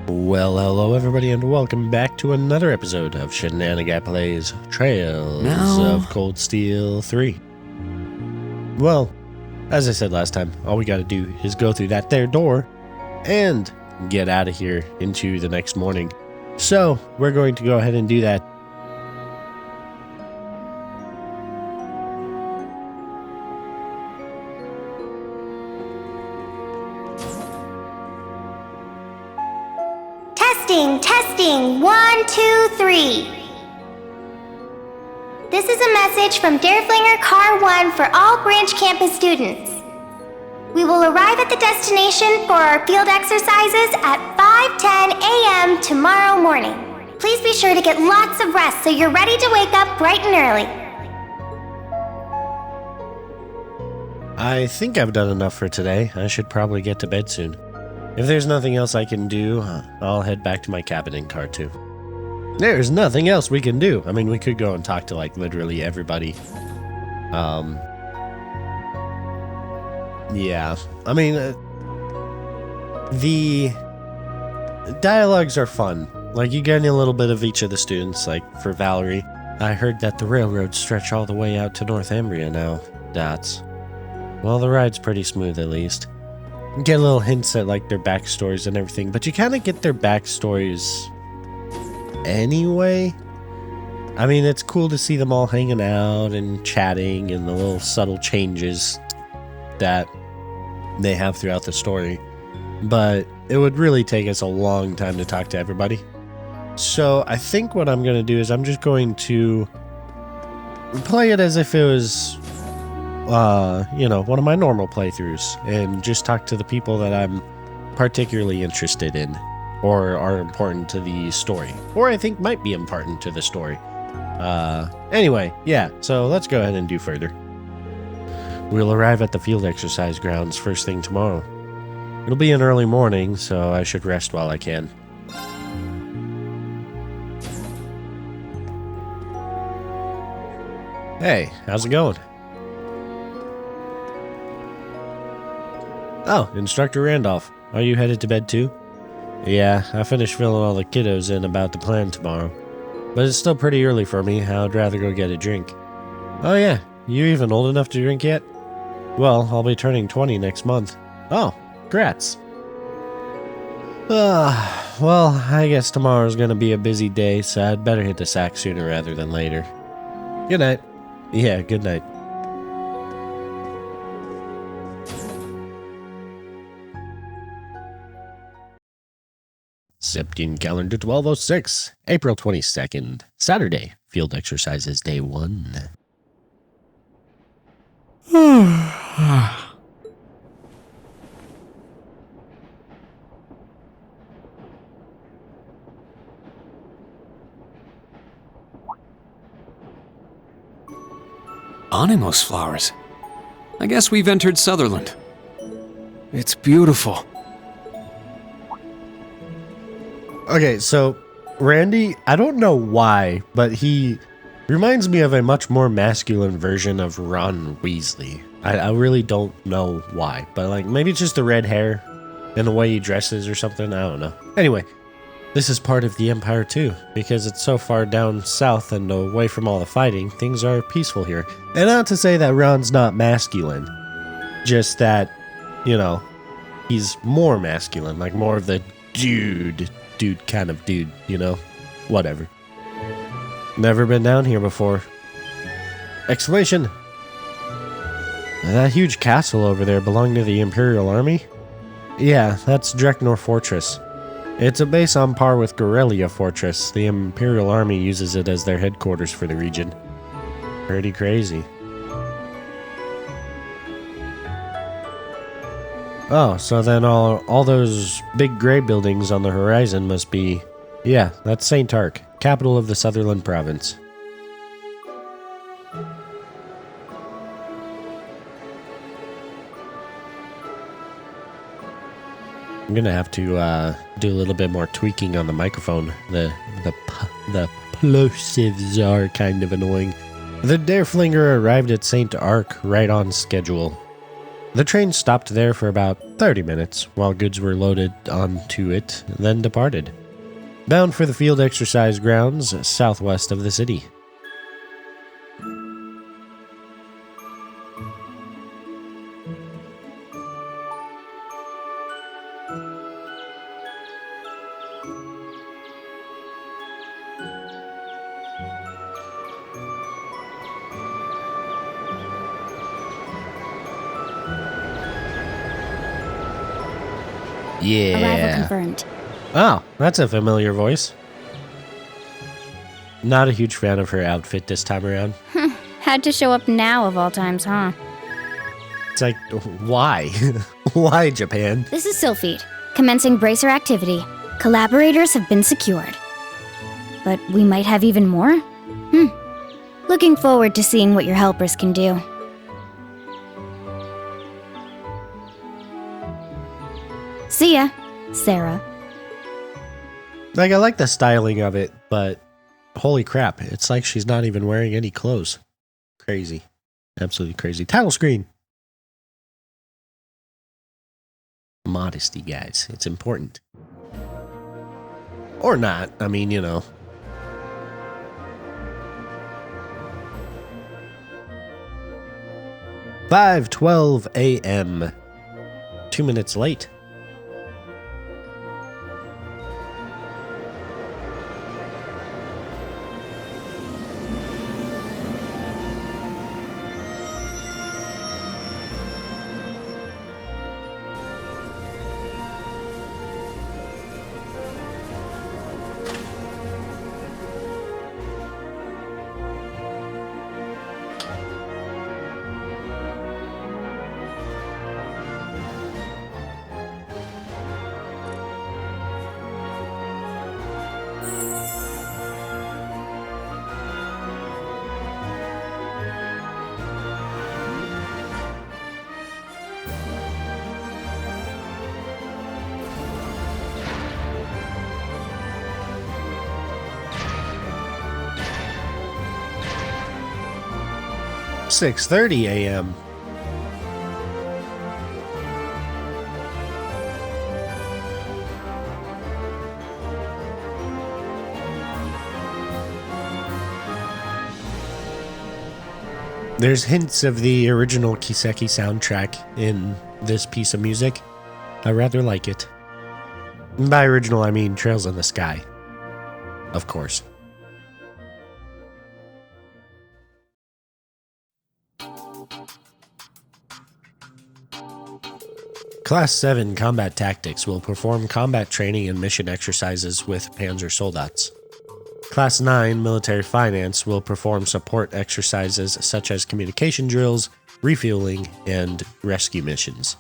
Well, hello everybody, and welcome back to another episode of Shenanigat Plays Trails of Cold Steel 3. Well, as I said last time, all we gotta do is go through that there door and get out of here into the next morning. So, we're going to go ahead and do that. Testing, 1, 2, 3. This is a message from Dareflinger Car 1 for all branch campus students. We will arrive at the destination for our field exercises at 5:10 a.m. tomorrow morning. Please be sure to get lots of rest so you're ready to wake up bright and early. I think I've done enough for today. I should probably get to bed soon. If there's nothing else I can do, I'll head back to my cabin in car 2. There's nothing else we can do. I mean, we could go and talk to, like, literally everybody. Yeah. I mean, the dialogues are fun. Like, you get a little bit of each of the students. Like, for Valerie, I heard that the railroads stretch all the way out to Northumbria now. Dots. Well, the ride's pretty smooth, at least. Get little hints at, like, their backstories and everything, but you kind of get their backstories anyway. I mean, it's cool to see them all hanging out and chatting and the little subtle changes that they have throughout the story, but it would really take us a long time to talk to everybody. So I think what I'm going to do is I'm just going to play it as if it was one of my normal playthroughs, and just talk to the people that I'm particularly interested in, or are important to the story, or I think might be important to the story. Anyway, yeah, so let's go ahead and do further. We'll arrive at the field exercise grounds first thing tomorrow. It'll be an early morning, so I should rest while I can. Hey, how's it going? Oh, Instructor Randolph. Are you headed to bed too? Yeah, I finished filling all the kiddos in about the plan tomorrow. But it's still pretty early for me. I'd rather go get a drink. Oh yeah, you even old enough to drink yet? Well, I'll be turning 20 next month. Oh, congrats. Well, I guess tomorrow's gonna be a busy day, so I'd better hit the sack sooner rather than later. Good night. Yeah, good night. Septine calendar 1206, April 22nd, Saturday, field exercises day 1. Animos flowers. I guess we've entered Sutherland. It's beautiful. Okay, so Randy, I don't know why, but he reminds me of a much more masculine version of Ron Weasley. I really don't know why, but like maybe it's just the red hair and the way he dresses or something. I don't know. Anyway, this is part of the Empire too, because it's so far down south and away from all the fighting, things are peaceful here. And not to say that Ron's not masculine, just that, he's more masculine, like more of the dude kind of dude, whatever. Never been down here before. Exclamation! That huge castle over there belonged to the Imperial Army? Yeah, that's Dreknor Fortress. It's a base on par with Gorelia Fortress. The Imperial Army uses it as their headquarters for the region. Pretty crazy. Oh, so then all those big gray buildings on the horizon must be... Yeah, that's Saint-Arkh, capital of the Sutherland province. I'm gonna have to do a little bit more tweaking on the microphone. The plosives are kind of annoying. The Dareflinger arrived at Saint-Arkh right on schedule. The train stopped there for about 30 minutes while goods were loaded onto it, then departed, bound for the field exercise grounds southwest of the city. Arrival Yeah. confirmed. Oh, that's a familiar voice. Not a huge fan of her outfit this time around. Had to show up now of all times, huh? It's like, why? Why, Japan? This is Sylphide. Commencing bracer activity. Collaborators have been secured. But we might have even more? Looking forward to seeing what your helpers can do. See ya, Sarah. Like, I like the styling of it, but holy crap, it's like she's not even wearing any clothes. Crazy. Absolutely crazy. Title screen. Modesty, guys. It's important. Or not. I mean, you know. "5:12 a.m. 2 minutes late. "6:30 a.m. There's hints of the original Kiseki soundtrack in this piece of music. I rather like it. By original, I mean Trails in the Sky. Of course. Class 7 Combat Tactics will perform combat training and mission exercises with Panzer Soldats. Class 9 Military Finance will perform support exercises such as communication drills, refueling, and rescue missions.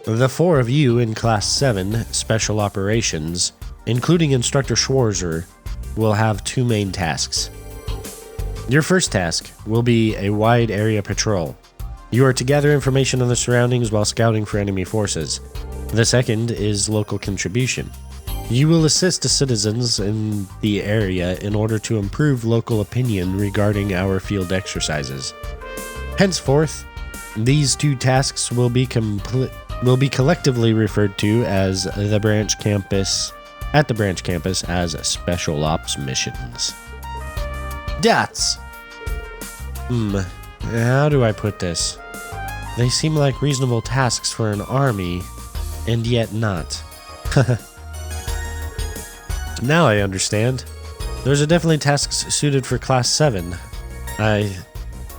The four of you in Class 7 Special Operations, including Instructor Schwarzer, will have two main tasks. Your first task will be a wide area patrol. You are to gather information on the surroundings while scouting for enemy forces. The second is local contribution. You will assist the citizens in the area in order to improve local opinion regarding our field exercises. Henceforth, these two tasks will be collectively referred to as the branch campus as Special Ops missions. Dots. How do I put this? They seem like reasonable tasks for an army, and yet not. Now I understand. Those are definitely tasks suited for Class 7. I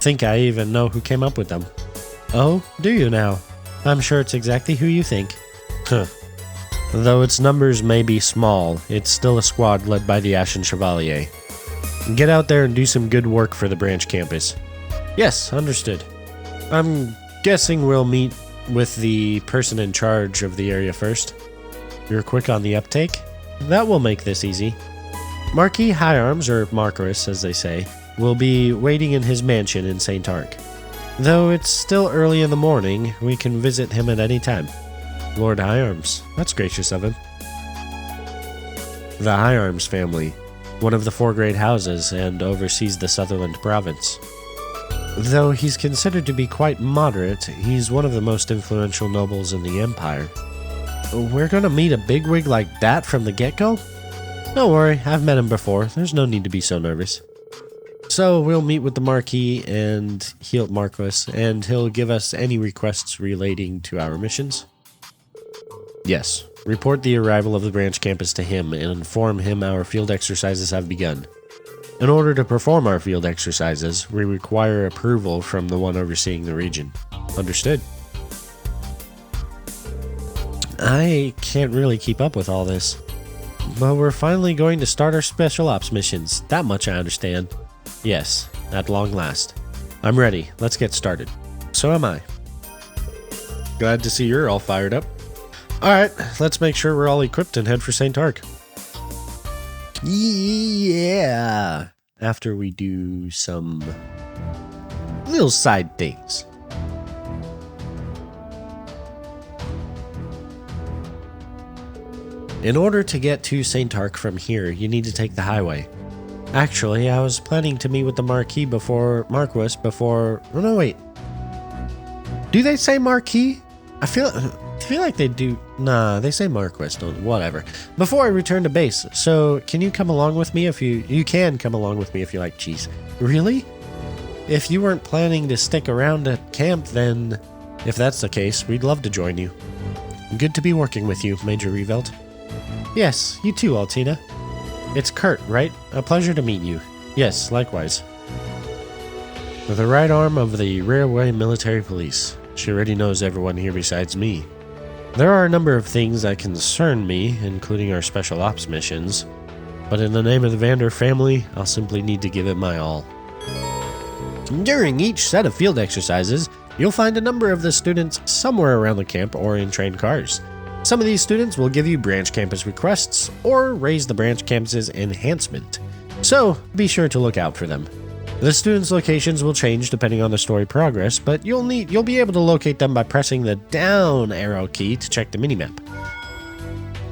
think I even know who came up with them. Oh, do you now? I'm sure it's exactly who you think. Though its numbers may be small, it's still a squad led by the Ashen Chevalier. Get out there and do some good work for the branch campus. Yes, understood. I'm guessing we'll meet with the person in charge of the area first. You're quick on the uptake? That will make this easy. Marquis Higharms, or Marquis as they say, will be waiting in his mansion in Saint-Arkh. Though it's still early in the morning, we can visit him at any time. Lord Higharms, that's gracious of him. The Higharms family, one of the 4 great houses, and oversees the Sutherland province. Though he's considered to be quite moderate, he's one of the most influential nobles in the Empire. We're gonna meet a bigwig like that from the get-go? Don't worry, I've met him before. There's no need to be so nervous. So we'll meet with the Marquis and Marquis, and he'll give us any requests relating to our missions. Yes, report the arrival of the branch campus to him and inform him our field exercises have begun. In order to perform our field exercises, we require approval from the one overseeing the region. Understood. I can't really keep up with all this. But we're finally going to start our special ops missions. That much I understand. Yes, at long last. I'm ready. Let's get started. So am I. Glad to see you're all fired up. Alright, let's make sure we're all equipped and head for Saint-Arkh. Yeah! After we do some little side things. In order to get to Saint-Arkh from here, you need to take the highway. Actually, I was planning to meet with the Marquis before... Oh, no, wait. Do they say Marquis? I feel like they do. Nah, they say Marquis. Whatever. Before I return to base. So, can you come along with me if you can come along with me if you like cheese. Really? If you weren't planning to stick around at camp, then... If that's the case, we'd love to join you. Good to be working with you, Major Revelt. Yes, you too, Altina. It's Kurt, right? A pleasure to meet you. Yes, likewise. The right arm of the Railway Military Police. She already knows everyone here besides me. There are a number of things that concern me, including our special ops missions, but in the name of the Vander family, I'll simply need to give it my all. During each set of field exercises, you'll find a number of the students somewhere around the camp or in train cars. Some of these students will give you branch campus requests or raise the branch campus's enhancement, so be sure to look out for them. The students' locations will change depending on the story progress, but you'll be able to locate them by pressing the down arrow key to check the minimap.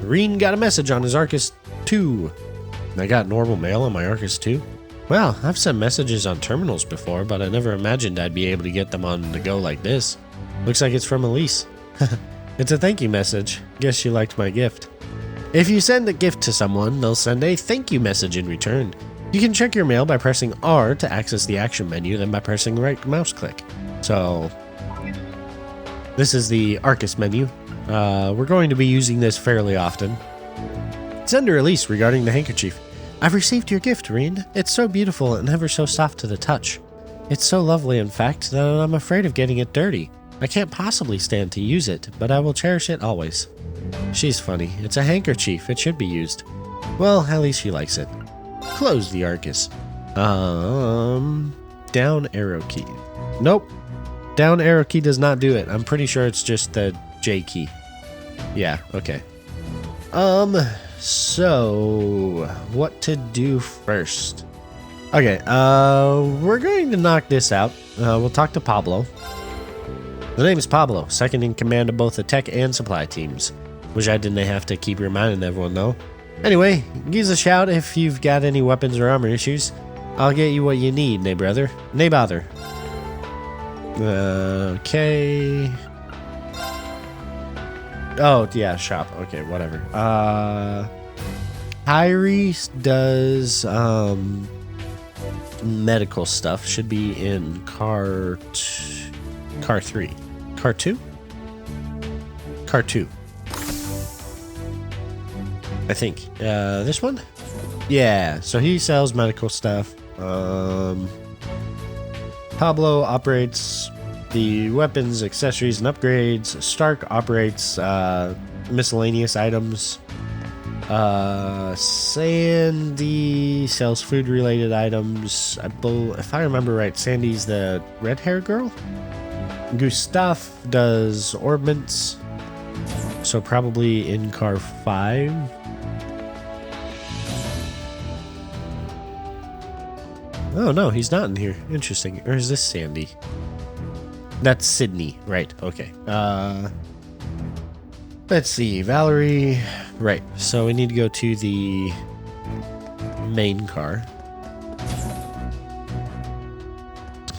Reen got a message on his Arcus 2. I got normal mail on my Arcus 2. Well, I've sent messages on terminals before, but I never imagined I'd be able to get them on the go like this. Looks like it's from Elise. It's a thank you message. Guess she liked my gift. If you send a gift to someone, they'll send a thank you message in return. You can check your mail by pressing R to access the action menu, then by pressing right mouse click. So, this is the Arcus menu. We're going to be using this fairly often. Send a release regarding the handkerchief. I've received your gift, Reen. It's so beautiful and ever so soft to the touch. It's so lovely, in fact, that I'm afraid of getting it dirty. I can't possibly stand to use it, but I will cherish it always. She's funny. It's a handkerchief. It should be used. Well, at least she likes it. Close the Arcus. Down arrow key. Nope. Down arrow key does not do it. I'm pretty sure it's just the J key. Yeah, okay. So what to do first? Okay, we're going to knock this out. We'll talk to Pablo. The name is Pablo, second in command of both the tech and supply teams. Wish I didn't have to keep reminding everyone though. Anyway, give us a shout if you've got any weapons or armor issues. I'll get you what you need, nay brother. Nay bother. Okay. Oh, yeah, shop. Okay, whatever. Iris does, medical stuff. Should be in car 3. Car 2? Car 2. I think. This one? Yeah, so he sells medical stuff. Pablo operates the weapons, accessories, and upgrades. Stark operates miscellaneous items. Sandy sells food-related items. If I remember right, Sandy's the red-haired girl? Gustav does orbments. So probably in car 5. Oh, no, he's not in here. Interesting. Or is this Sandy? That's Sydney. Right, okay. Let's see. Valerie. Right, so we need to go to the main car.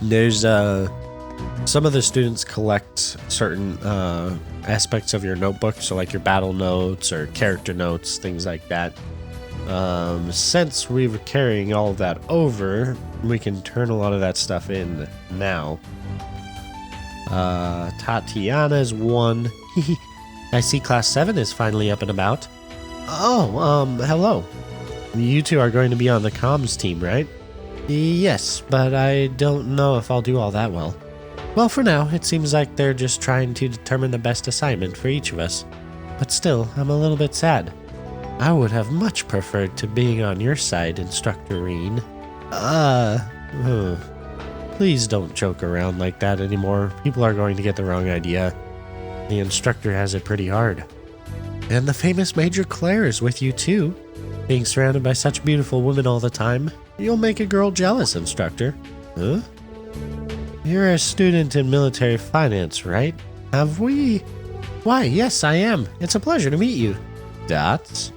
There's some of the students collect certain aspects of your notebook, so like your battle notes or character notes, things like that. Since we're carrying all of that over, we can turn a lot of that stuff in now. Tatiana's 1. I see Class 7 is finally up and about. Oh, hello. You two are going to be on the comms team, right? Yes, but I don't know if I'll do all that well. Well, for now, it seems like they're just trying to determine the best assignment for each of us. But still, I'm a little bit sad. I would have much preferred to being on your side, Instructor Reen. Please don't joke around like that anymore. People are going to get the wrong idea. The instructor has it pretty hard. And the famous Major Claire is with you too. Being surrounded by such beautiful women all the time, you'll make a girl jealous, Instructor. Huh? You're a student in military finance, right? Have we? Why, yes, I am. It's a pleasure to meet you. Dots?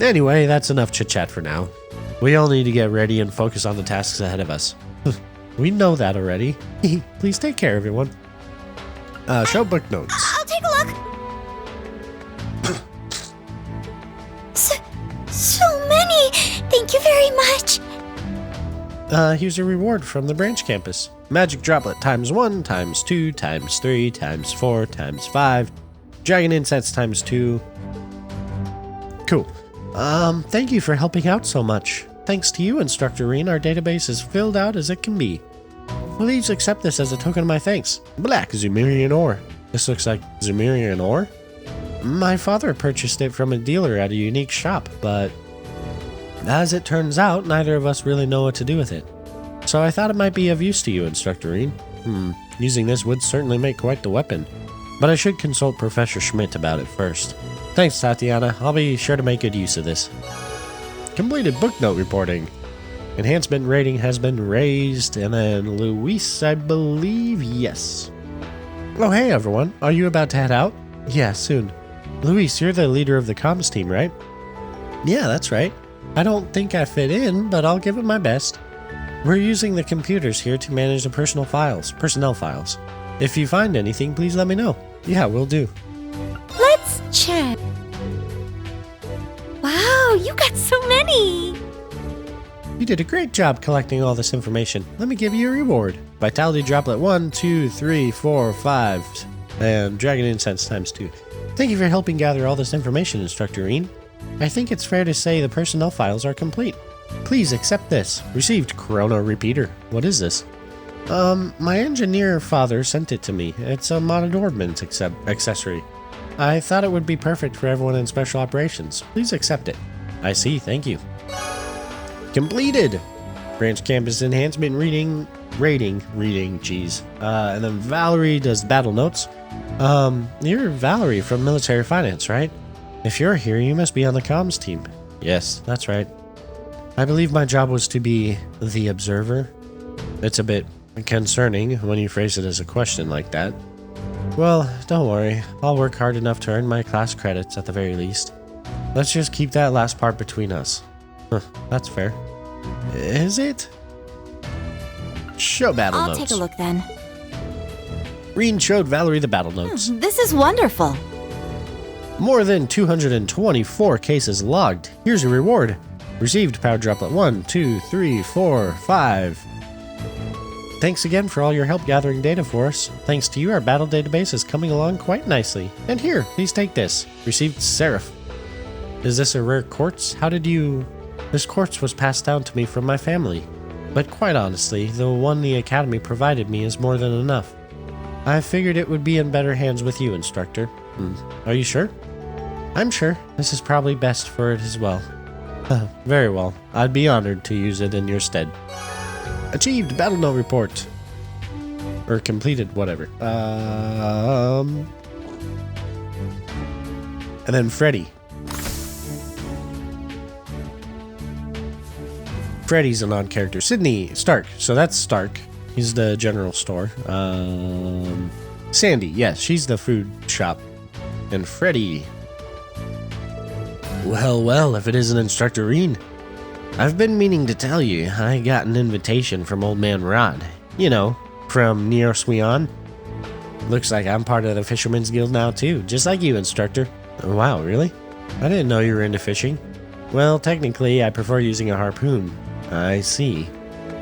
Anyway, that's enough chit-chat for now. We all need to get ready and focus on the tasks ahead of us. We know that already. Please take care, everyone. Show book notes. I'll take a look. So many. Thank you very much. Here's a reward from the branch campus. Magic droplet times 1, times 2, times 3, times 4, times 5. Dragon incense times 2. Cool. Thank you for helping out so much. Thanks to you, Instructor Reen, our database is filled out as it can be. Please accept this as a token of my thanks. Black Zumerian ore. This looks like Zumerian ore? My father purchased it from a dealer at a unique shop, but as it turns out, neither of us really know what to do with it. So I thought it might be of use to you, Instructor Reen. Using this would certainly make quite the weapon. But I should consult Professor Schmidt about it first. Thanks, Tatiana. I'll be sure to make good use of this. Completed book note reporting. Enhancement rating has been raised, and then Luis, I believe, yes. Oh, hey, everyone. Are you about to head out? Yeah, soon. Luis, you're the leader of the comms team, right? Yeah, that's right. I don't think I fit in, but I'll give it my best. We're using the computers here to manage the personnel files. If you find anything, please let me know. Yeah, will do. Let's check. Wow, you got so many. You did a great job collecting all this information. Let me give you a reward. Vitality droplet 1, 2, 3, 4, 5, and dragon incense times 2. Thank you for helping gather all this information, Instructor Reen. I think it's fair to say the personnel files are complete. Please accept this. Received Chrono Repeater. What is this? My engineer father sent it to me. It's a modded ordnance accessory. I thought it would be perfect for everyone in special operations. Please accept it. I see, thank you. Completed! Branch campus enhancement rating, geez. And then Valerie does battle notes. You're Valerie from military finance, right? If you're here, you must be on the comms team. Yes, that's right. I believe my job was to be the observer. It's a bit concerning when you phrase it as a question like that. Well, don't worry. I'll work hard enough to earn my class credits at the very least. Let's just keep that last part between us. That's fair. Is it? Show battle notes. I'll take a look then. Reen showed Valerie the battle notes. This is wonderful. More than 224 cases logged. Here's your reward. Received power droplet 1, 2, 3, 4, 5. Thanks again for all your help gathering data for us. Thanks to you, our battle database is coming along quite nicely. And here, please take this. Received Seraph. Is this a rare quartz? How did you... This quartz was passed down to me from my family. But quite honestly, the one the Academy provided me is more than enough. I figured it would be in better hands with you, Instructor. Are you sure? I'm sure. This is probably best for it as well. Very well. I'd be honored to use it in your stead. Achieved battle note report. Or completed, whatever. And then Freddy. Freddy's a non-character. Sydney Stark. So that's Stark. He's the general store. Sandy. Yes, she's the food shop. And Freddy. Well, if it isn't Instructor Reen. I've been meaning to tell you, I got an invitation from Old Man Rod. You know, from Neo Swion. Looks like I'm part of the Fisherman's Guild now too, just like you, instructor. Oh, wow, really? I didn't know you were into fishing. Well, technically, I prefer using a harpoon. I see.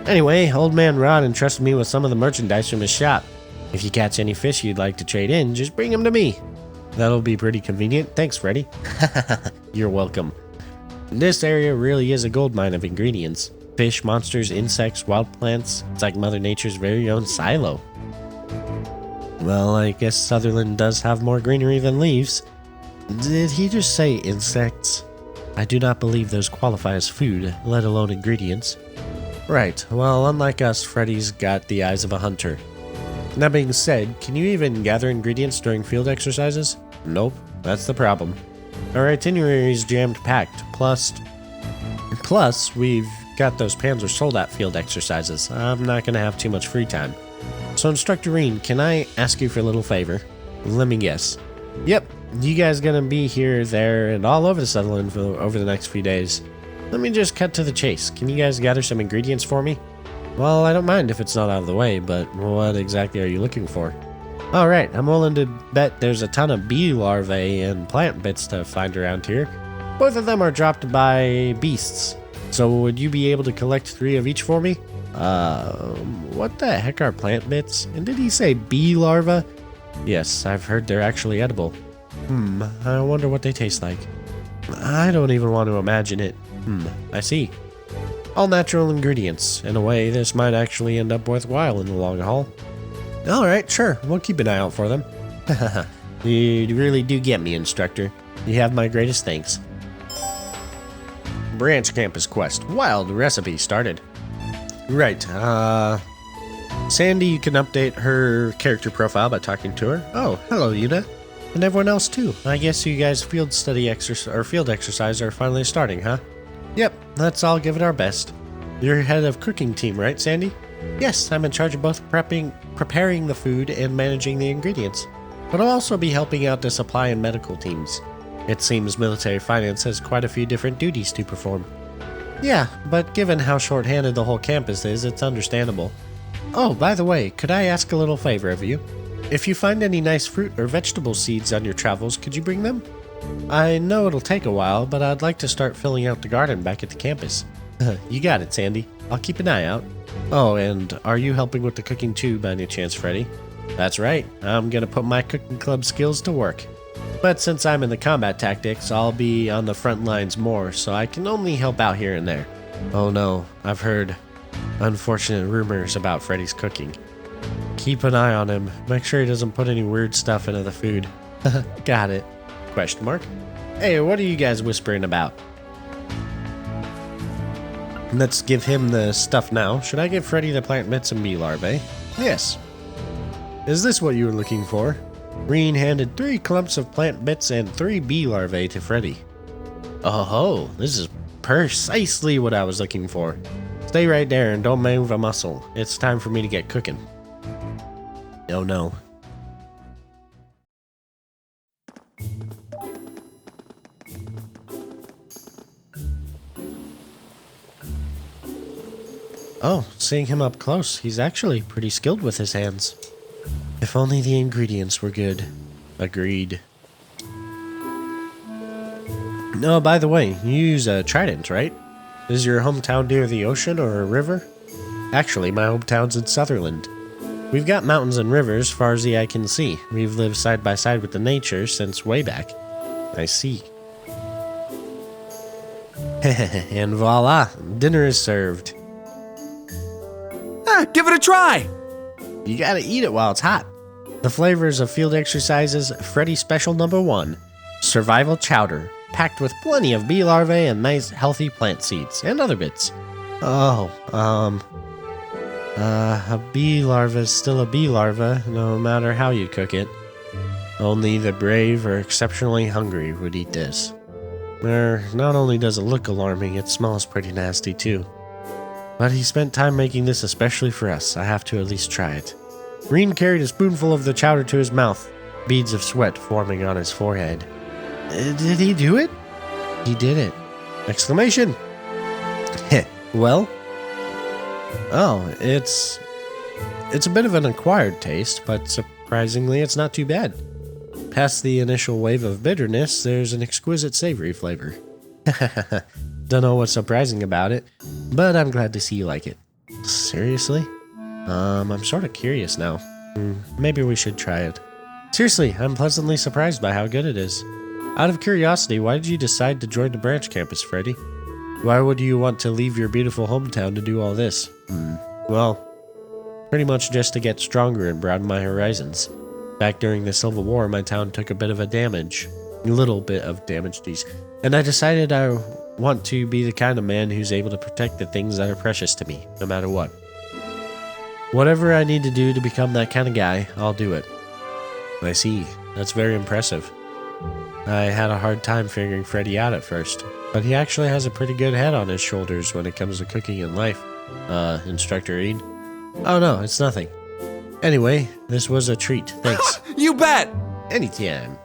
Anyway, old man Rod entrusted me with some of the merchandise from his shop. If you catch any fish you'd like to trade in, just bring them to me. That'll be pretty convenient. Thanks, Freddy. You're welcome. This area really is a goldmine of ingredients. Fish, monsters, insects, wild plants. It's like Mother Nature's very own silo. Well, I guess Sutherland does have more greenery than leaves. Did he just say insects? I do not believe those qualify as food, let alone ingredients. Right, well, unlike us, Freddy's got the eyes of a hunter. That being said, can you even gather ingredients during field exercises? Nope, that's the problem. Our itinerary is jammed-packed, plus we've got those Panzers sold at field exercises. I'm not gonna have too much free time. So Instructor Reen, can I ask you for a little favor? Let me guess. Yep, you guys gonna be here, there, and all over the Sutherland over the next few days. Let me just cut to the chase. Can you guys gather some ingredients for me? Well, I don't mind if it's not out of the way, but what exactly are you looking for? Alright, I'm willing to bet there's a ton of bee larvae and plant bits to find around here. Both of them are dropped by beasts. So would you be able to collect 3 of each for me? What the heck are plant bits? And did he say bee larvae? Yes, I've heard they're actually edible. I wonder what they taste like. I don't even want to imagine it. I see. All natural ingredients. In a way, this might actually end up worthwhile in the long haul. Alright, sure, we'll keep an eye out for them. You really do get me, instructor. You have my greatest thanks. Branch Campus Quest. Wild recipe started. Right, Sandy, you can update her character profile by talking to her. Oh, hello, Yuna. And everyone else too. I guess you guys field exercise are finally starting, huh? Yep, let's all give it our best. You're head of cooking team, right, Sandy? Yes, I'm in charge of both preparing the food and managing the ingredients. But I'll also be helping out the supply and medical teams. It seems military finance has quite a few different duties to perform. Yeah, but given how short-handed the whole campus is, it's understandable. Oh, by the way, could I ask a little favor of you? If you find any nice fruit or vegetable seeds on your travels, could you bring them? I know it'll take a while, but I'd like to start filling out the garden back at the campus. You got it, Sandy. I'll keep an eye out. Oh, and are you helping with the cooking too, by any chance, Freddy? That's right. I'm gonna put my cooking club skills to work. But since I'm in the combat tactics, I'll be on the front lines more, so I can only help out here and there. Oh no, I've heard unfortunate rumors about Freddy's cooking. Keep an eye on him. Make sure he doesn't put any weird stuff into the food. Got it. Question mark? Hey, what are you guys whispering about? Let's give him the stuff now. Should I give Freddy the plant bits and bee larvae? Yes. Is this what you were looking for? Reen handed 3 clumps of plant bits and 3 bee larvae to Freddy. Oh ho, this is precisely what I was looking for. Stay right there and don't move a muscle. It's time for me to get cooking. Oh no. Oh, seeing him up close, he's actually pretty skilled with his hands. If only the ingredients were good. Agreed. No, by the way, you use a trident, right? Is your hometown near the ocean or a river? Actually, my hometown's in Sutherland. We've got mountains and rivers far as the eye can see. We've lived side by side with the nature since way back. I see. And voila, dinner is served. Give it a try! You gotta eat it while it's hot. The flavors of field exercises, Freddy Special number 1. Survival chowder, packed with plenty of bee larvae and nice healthy plant seeds, and other bits. Oh, a bee larva is still a bee larva, no matter how you cook it. Only the brave or exceptionally hungry would eat this. Not only does it look alarming, it smells pretty nasty too. But he spent time making this especially for us. I have to at least try it. Reen carried a spoonful of the chowder to his mouth, beads of sweat forming on his forehead. Did he do it? He did it! Exclamation! Well? Oh, it's It's a bit of an acquired taste, but surprisingly, it's not too bad. Past the initial wave of bitterness, there's an exquisite savory flavor. Don't know what's surprising about it, but I'm glad to see you like it. Seriously? I'm sort of curious now. Maybe we should try it. Seriously, I'm pleasantly surprised by how good it is. Out of curiosity, why did you decide to join the branch campus, Freddy? Why would you want to leave your beautiful hometown to do all this? Well, pretty much just to get stronger and broaden my horizons. Back during the Civil War, my town took a little bit of damage, geez. And I decided I want to be the kind of man who's able to protect the things that are precious to me, no matter what. Whatever I need to do to become that kind of guy, I'll do it. I see. That's very impressive. I had a hard time figuring Freddy out at first, but he actually has a pretty good head on his shoulders when it comes to cooking and life. Instructor Ian? Oh no, it's nothing. Anyway, this was a treat. Thanks. You bet! Anytime.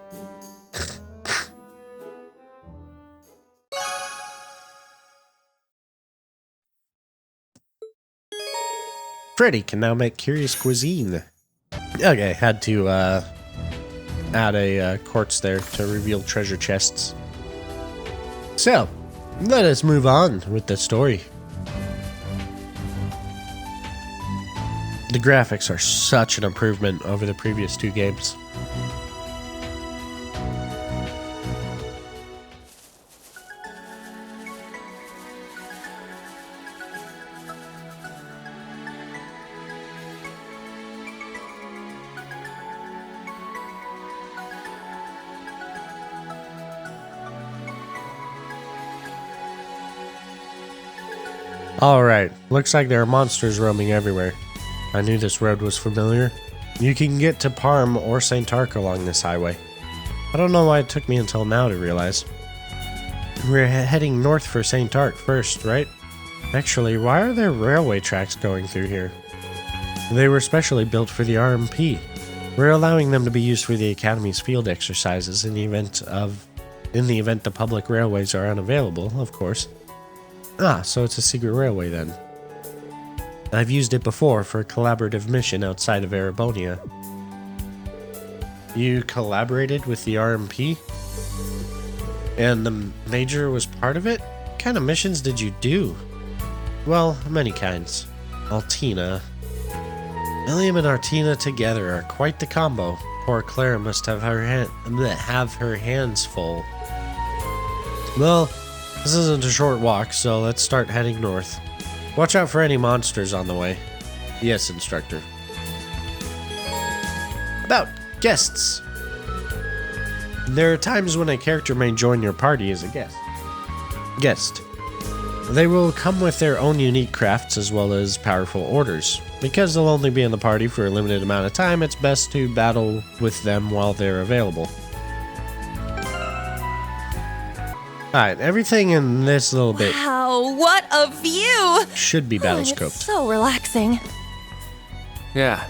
Freddy can now make curious cuisine. Okay, had to add a quartz there to reveal treasure chests. So, let us move on with the story. The graphics are such an improvement over the previous two games. Alright, looks like there are monsters roaming everywhere. I knew this road was familiar. You can get to Parm or Saint-Arkh along this highway. I don't know why it took me until now to realize. We're heading north for Saint-Arkh first, right? Actually, why are there railway tracks going through here? They were specially built for the RMP. We're allowing them to be used for the Academy's field exercises in the event the public railways are unavailable, of course. Ah, so it's a secret railway then. I've used it before for a collaborative mission outside of Erebonia. You collaborated with the RMP? And the Major was part of it? What kind of missions did you do? Well, many kinds. Altina. William and Artina together are quite the combo. Poor Clara must have her hands full. Well, this isn't a short walk, so let's start heading north. Watch out for any monsters on the way. Yes, instructor. About guests. There are times when a character may join your party as a guest. They will come with their own unique crafts as well as powerful orders. Because they'll only be in the party for a limited amount of time, it's best to battle with them while they're available. Alright, everything in this little bit. Wow, what a view! Should be battle scoped. It's so relaxing. Yeah.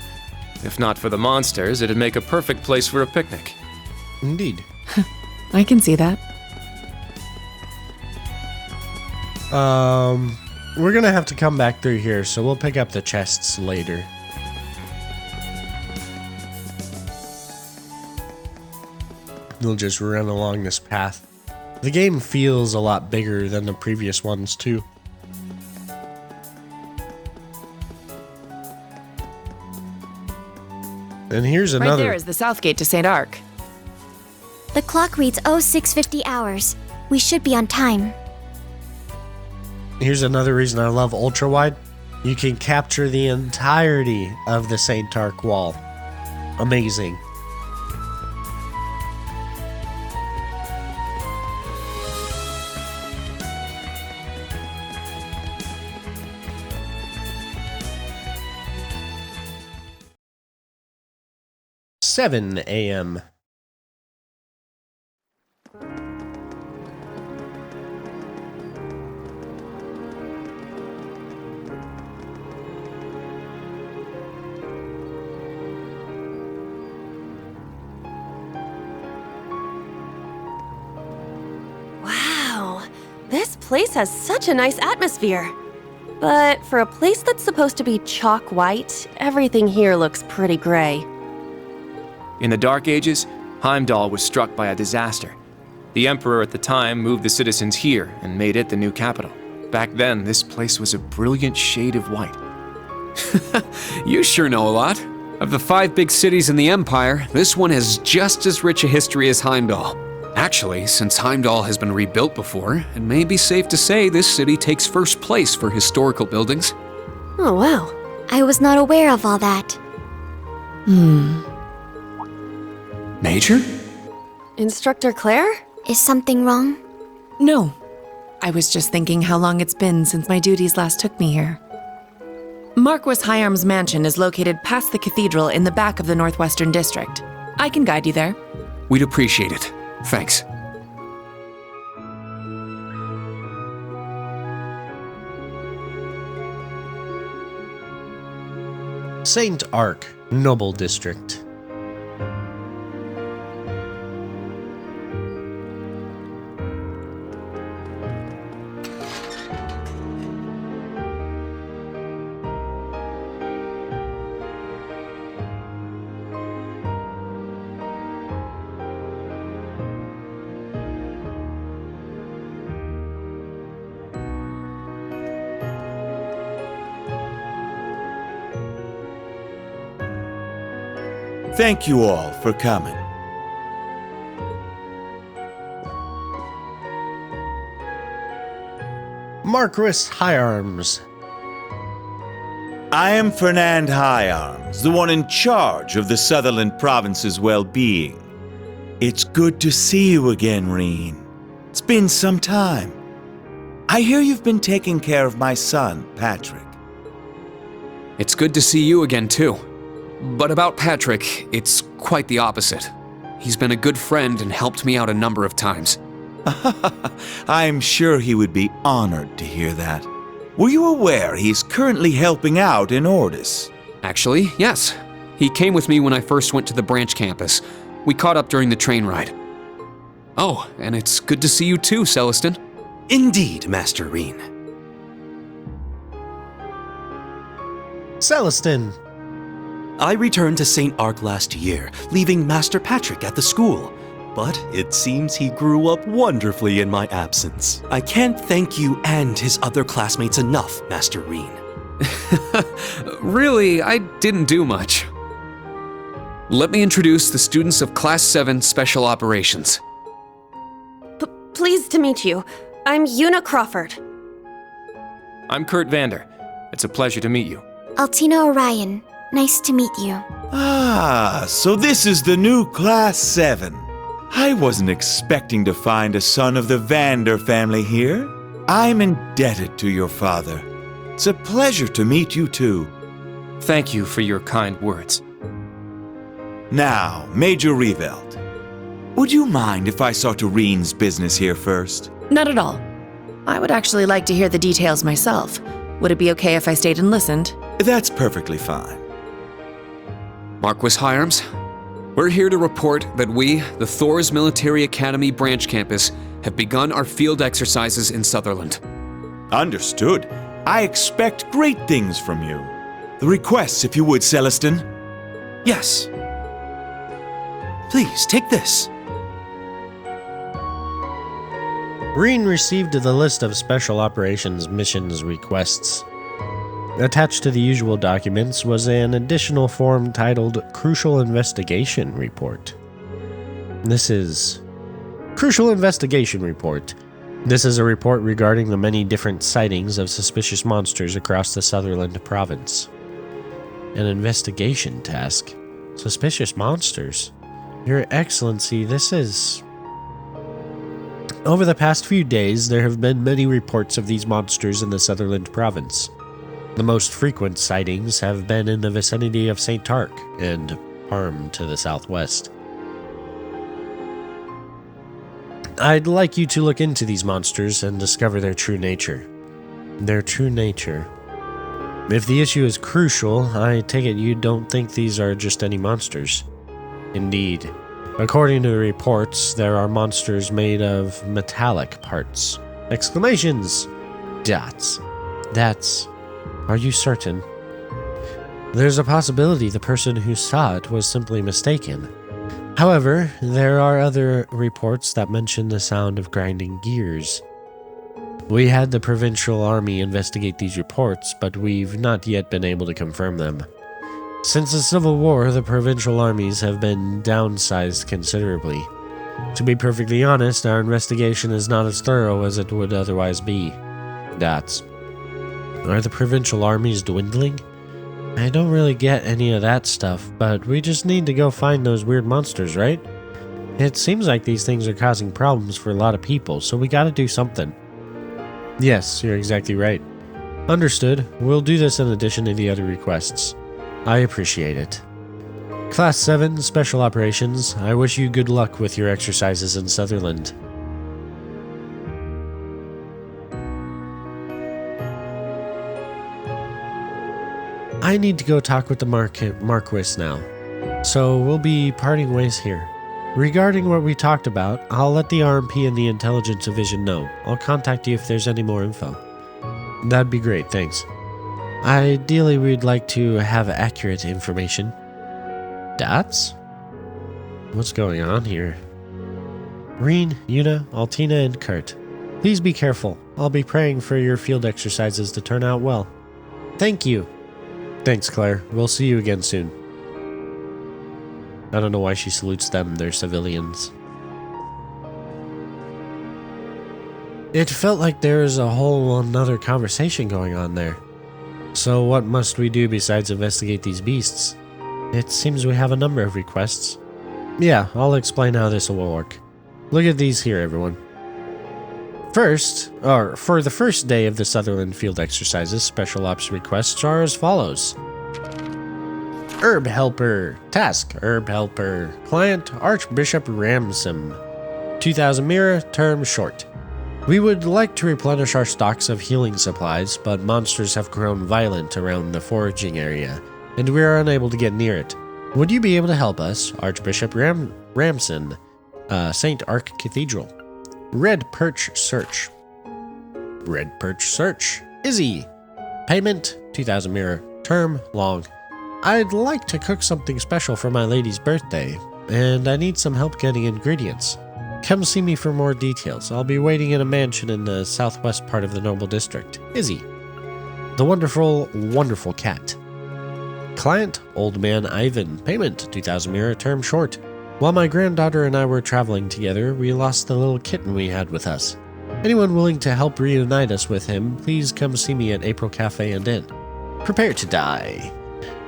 If not for the monsters, it'd make a perfect place for a picnic. Indeed. I can see that. We're gonna have to come back through here, so we'll pick up the chests later. We'll just run along this path. The game feels a lot bigger than the previous ones, too. And here's another... Right there is the south gate to Saint-Arkh. The clock reads 0650 hours. We should be on time. Here's another reason I love Ultra Wide. You can capture the entirety of the Saint-Arkh wall. Amazing. (7 a.m.) Wow, this place has such a nice atmosphere. But for a place that's supposed to be chalk white, everything here looks pretty gray. In the Dark Ages, Heimdall was struck by a disaster. The Emperor at the time moved the citizens here and made it the new capital. Back then, this place was a brilliant shade of white. You sure know a lot. Of the 5 big cities in the Empire, this one has just as rich a history as Heimdall. Actually, since Heimdall has been rebuilt before, it may be safe to say this city takes first place for historical buildings. Oh, wow. I was not aware of all that. Major? Instructor Claire? Is something wrong? No. I was just thinking how long it's been since my duties last took me here. Marquis Hyarm's mansion is located past the cathedral in the back of the Northwestern District. I can guide you there. We'd appreciate it. Thanks. Saint-Arkh, Noble District. Thank you all for coming. Marquis Hyarms. I am Fernand Hyarms, the one in charge of the Sutherland Province's well-being. It's good to see you again, Reen. It's been some time. I hear you've been taking care of my son, Patrick. It's good to see you again, too. But about Patrick, it's quite the opposite. He's been a good friend and helped me out a number of times. I'm sure he would be honored to hear that. Were you aware he's currently helping out in Ordis? Actually, yes. He came with me when I first went to the branch campus. We caught up during the train ride. Oh, and it's good to see you too, Celestin. Indeed, Master Reen. Celestin. I returned to Saint-Arkh last year, leaving Master Patrick at the school. But it seems he grew up wonderfully in my absence. I can't thank you and his other classmates enough, Master Reen. Really, I didn't do much. Let me introduce the students of Class 7 Special Operations. Pleased to meet you. I'm Una Crawford. I'm Kurt Vander. It's a pleasure to meet you. Altina Orion. Nice to meet you. Ah, so this is the new Class 7. I wasn't expecting to find a son of the Vander family here. I'm indebted to your father. It's a pleasure to meet you too. Thank you for your kind words. Now, Major Reveld, would you mind if I saw to Reen's business here first? Not at all. I would actually like to hear the details myself. Would it be okay if I stayed and listened? That's perfectly fine. Marquis Hyarms, we're here to report that we, the Thor's Military Academy branch campus, have begun our field exercises in Sutherland. Understood. I expect great things from you. The requests, if you would, Celestin. Yes. Please, take this. Reen received the list of Special Operations missions requests. Attached to the usual documents was an additional form titled Crucial Investigation Report. This is Crucial Investigation Report. This is a report regarding the many different sightings of suspicious monsters across the Sutherland province. An investigation task. Suspicious monsters. Your Excellency, this is... Over the past few days, there have been many reports of these monsters in the Sutherland province. The most frequent sightings have been in the vicinity of Saint-Arkh and Parm to the southwest. I'd like you to look into these monsters and discover their true nature. Their true nature. If the issue is crucial, I take it you don't think these are just any monsters. Indeed. According to the reports, there are monsters made of metallic parts. Exclamations! Dots. Are you certain? There's a possibility the person who saw it was simply mistaken. However, there are other reports that mention the sound of grinding gears. We had the provincial army investigate these reports, but we've not yet been able to confirm them. Since the Civil War, the provincial armies have been downsized considerably. To be perfectly honest, our investigation is not as thorough as it would otherwise be. Are the provincial armies dwindling? I don't really get any of that stuff, but we just need to go find those weird monsters, right? It seems like these things are causing problems for a lot of people, so we gotta do something. Yes, you're exactly right. Understood. We'll do this in addition to the other requests. I appreciate it. Class 7, Special Operations, I wish you good luck with your exercises in Sutherland. I need to go talk with the Marquis now, so we'll be parting ways here. Regarding what we talked about, I'll let the RMP and the Intelligence Division know. I'll contact you if there's any more info. That'd be great, thanks. Ideally, we'd like to have accurate information. Dots? What's going on here? Reen, Yuna, Altina, and Kurt. Please be careful. I'll be praying for your field exercises to turn out well. Thank you. Thanks, Claire. We'll see you again soon. I don't know why she salutes them. They're civilians. It felt like there's a whole another conversation going on there. So what must we do besides investigate these beasts? It seems we have a number of requests. Yeah, I'll explain how this will work. Look at these here, everyone. For the first day of the Sutherland field exercises, special ops requests are as follows. Herb Helper. Task, Herb Helper. Client, Archbishop Ramsam. 2000 Mira, term short. We would like to replenish our stocks of healing supplies, but monsters have grown violent around the foraging area, and we are unable to get near it. Would you be able to help us, Archbishop Ramson, Saint-Arkh Cathedral? Red Perch Search. Red Perch Search. Izzy. Payment, 2000 Mira. Term, long. I'd like to cook something special for my lady's birthday, and I need some help getting ingredients. Come see me for more details. I'll be waiting in a mansion in the southwest part of the Noble District. Izzy. The Wonderful, Wonderful Cat. Client, Old Man Ivan. Payment, 2000 Mira. Term, short. While my granddaughter and I were traveling together, we lost the little kitten we had with us. Anyone willing to help reunite us with him, please come see me at April Cafe and Inn. Prepare to die.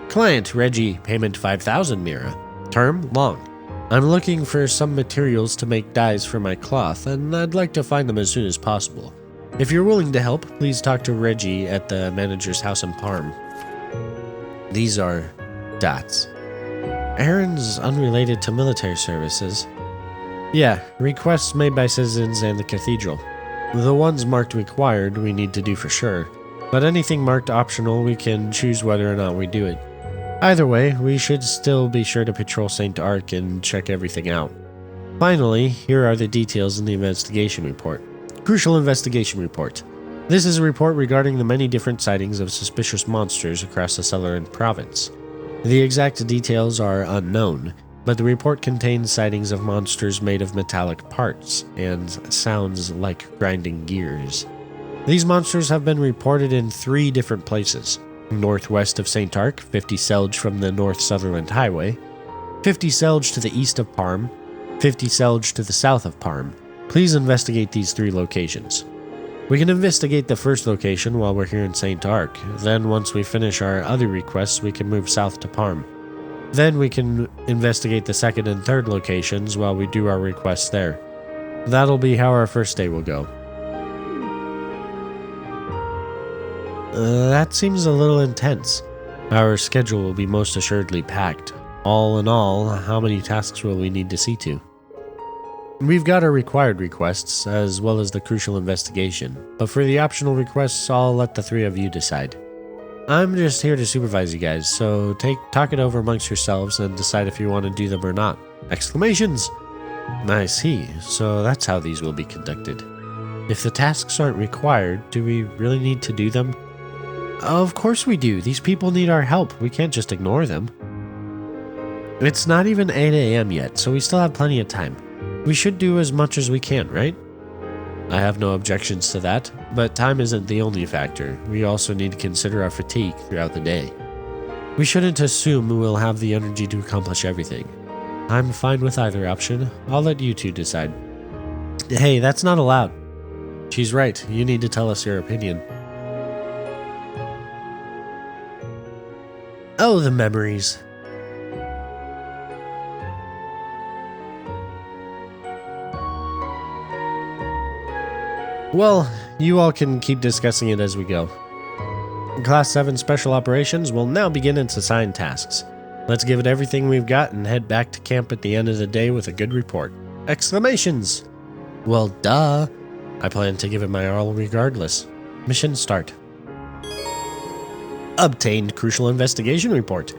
Client, Reggie. Payment, 5000 Mira. Term, long. I'm looking for some materials to make dyes for my cloth, and I'd like to find them as soon as possible. If you're willing to help, please talk to Reggie at the manager's house in Parm. These are dots. Errands unrelated to military services. Yeah, requests made by citizens and the cathedral. The ones marked required we need to do for sure, but anything marked optional we can choose whether or not we do it. Either way, we should still be sure to patrol Saint-Arkh and check everything out. Finally, here are the details in the investigation report. Crucial investigation report. This is a report regarding the many different sightings of suspicious monsters across the Sutherland province. The exact details are unknown, but the report contains sightings of monsters made of metallic parts and sounds like grinding gears. These monsters have been reported in 3 different places. Northwest of Saint-Arkh, 50 Selge from the North Sutherland Highway, 50 Selge to the east of Parm, 50 Selge to the south of Parm. Please investigate these 3 locations. We can investigate the first location while we're here in Saint-Arkh. Then once we finish our other requests, we can move south to Parm. Then we can investigate the second and third locations while we do our requests there. That'll be how our first day will go. That seems a little intense. Our schedule will be most assuredly packed. All in all, how many tasks will we need to see to? We've got our required requests, as well as the crucial investigation, but for the optional requests, I'll let the 3 of you decide. I'm just here to supervise you guys, so talk it over amongst yourselves and decide if you want to do them or not. Exclamations! I see, so that's how these will be conducted. If the tasks aren't required, do we really need to do them? Of course we do. These people need our help. We can't just ignore them. It's not even 8 a.m. yet, so we still have plenty of time. We should do as much as we can, right? I have no objections to that, but time isn't the only factor. We also need to consider our fatigue throughout the day. We shouldn't assume we'll have the energy to accomplish everything. I'm fine with either option. I'll let you two decide. Hey, that's not allowed. She's right. You need to tell us your opinion. Oh, the memories. Well, you all can keep discussing it as we go. Class 7 Special Operations will now begin its assigned tasks. Let's give it everything we've got and head back to camp at the end of the day with a good report. Exclamations! Well, duh. I plan to give it my all regardless. Mission start. Obtained Crucial Investigation Report.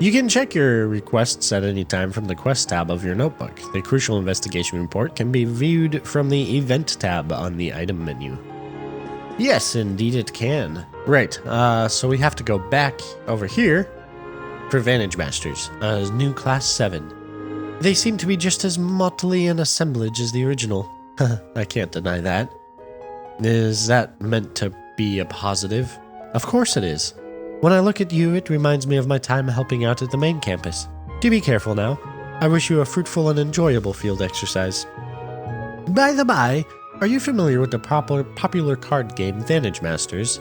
You can check your requests at any time from the Quest tab of your notebook. The Crucial Investigation Report can be viewed from the Event tab on the item menu. Yes, indeed it can. Right, so we have to go back over here for Vantage Masters, new Class 7. They seem to be just as motley an assemblage as the original. I can't deny that. Is that meant to be a positive? Of course it is. When I look at you, it reminds me of my time helping out at the main campus. Do be careful now. I wish you a fruitful and enjoyable field exercise. By the by, are you familiar with the popular card game Vantage Masters?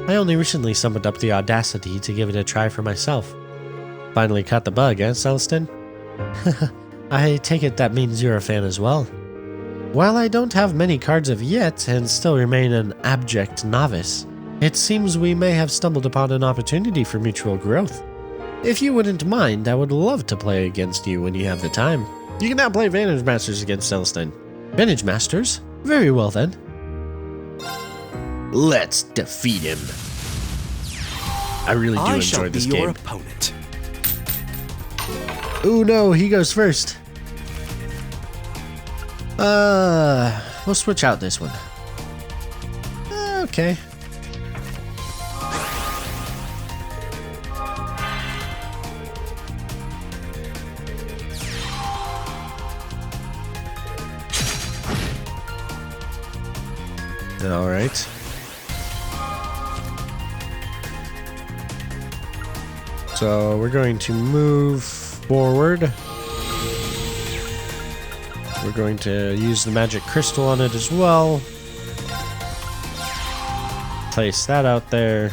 I only recently summoned up the audacity to give it a try for myself. Finally caught the bug, eh, Celestin? I take it that means you're a fan as well. While I don't have many cards of yet and still remain an abject novice, it seems we may have stumbled upon an opportunity for mutual growth. If you wouldn't mind, I would love to play against you when you have the time. You can now play Vantage Masters against Celestine. Vantage Masters? Very well then. Let's defeat him. I really do enjoy this game. I shall be your opponent. Oh no, he goes first. We'll switch out this one. Okay. All right. So we're going to move forward. We're going to use the magic crystal on it as well. Place that out there.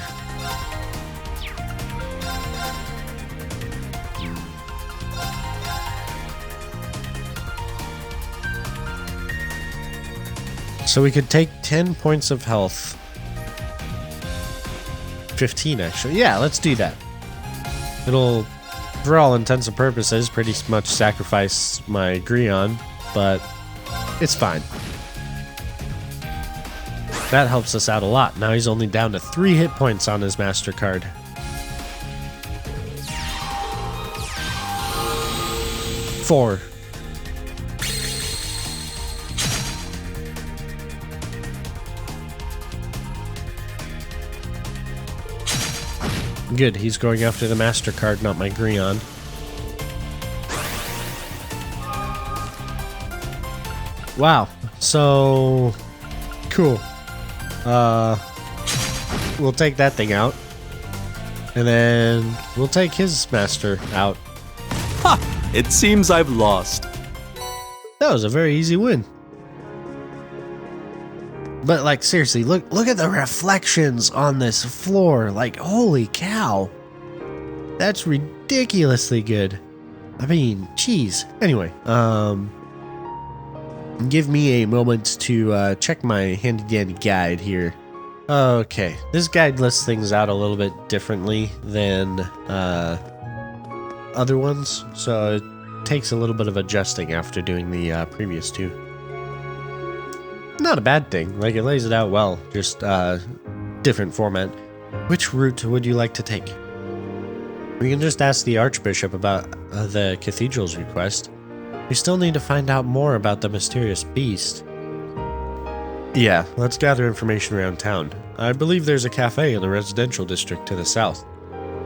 So we could take 10 points of health. 15 actually. Yeah, let's do that. It'll, for all intents and purposes, pretty much sacrifice my Grion, but it's fine. That helps us out a lot. Now he's only down to 3 hit points on his MasterCard. Four. Good, he's going after the MasterCard, not my Grion. Wow, so cool. We'll take that thing out. And then we'll take his master out. Ha! It seems I've lost. That was a very easy win. But like seriously, look at the reflections on this floor. Like holy cow. That's ridiculously good. I mean, geez. Anyway, give me a moment to check my handy dandy guide here. Okay, this guide lists things out a little bit differently than other ones, so it takes a little bit of adjusting after doing the previous two. Not a bad thing, like it lays it out well, just different format. Which route would you like to take? We can just ask the Archbishop about the cathedral's request. We still need to find out more about the mysterious beast. Yeah, let's gather information around town. I believe there's a cafe in the residential district to the south.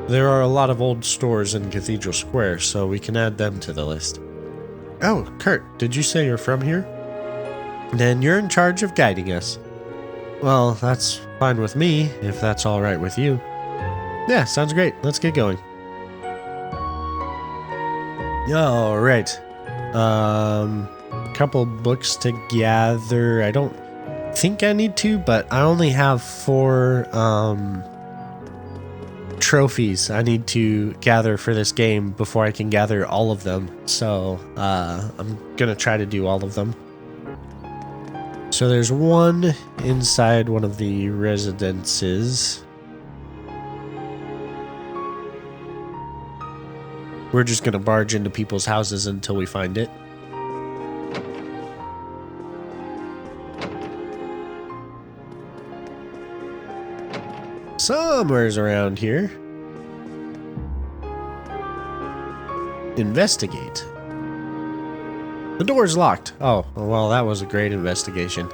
There are a lot of old stores in Cathedral Square, so we can add them to the list. Oh, Kurt, did you say you're from here? Then you're in charge of guiding us. Well, that's fine with me, if that's all right with you. Yeah, sounds great. Let's get going. All right. Couple books to gather. I don't think I need to, but I only have 4 trophies I need to gather for this game before I can gather all of them. So I'm gonna try to do all of them. So there's one inside one of the residences. We're just gonna barge into people's houses until we find it. Somewhere's around here. Investigate. The door's locked. Oh, well, that was a great investigation.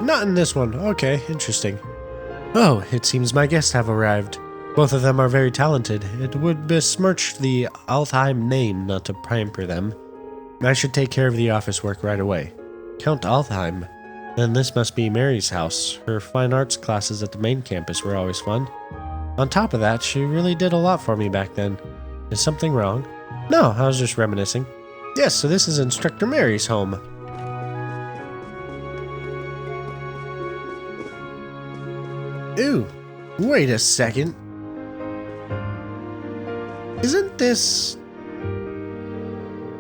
Not in this one. Okay, interesting. Oh, it seems my guests have arrived. Both of them are very talented. It would besmirch the Altheim name not to pamper them. I should take care of the office work right away. Count Altheim. Then this must be Mary's house. Her fine arts classes at the main campus were always fun. On top of that, she really did a lot for me back then. Is something wrong? No, I was just reminiscing. Yes, so this is Instructor Mary's home. Ooh, wait a second. Isn't this...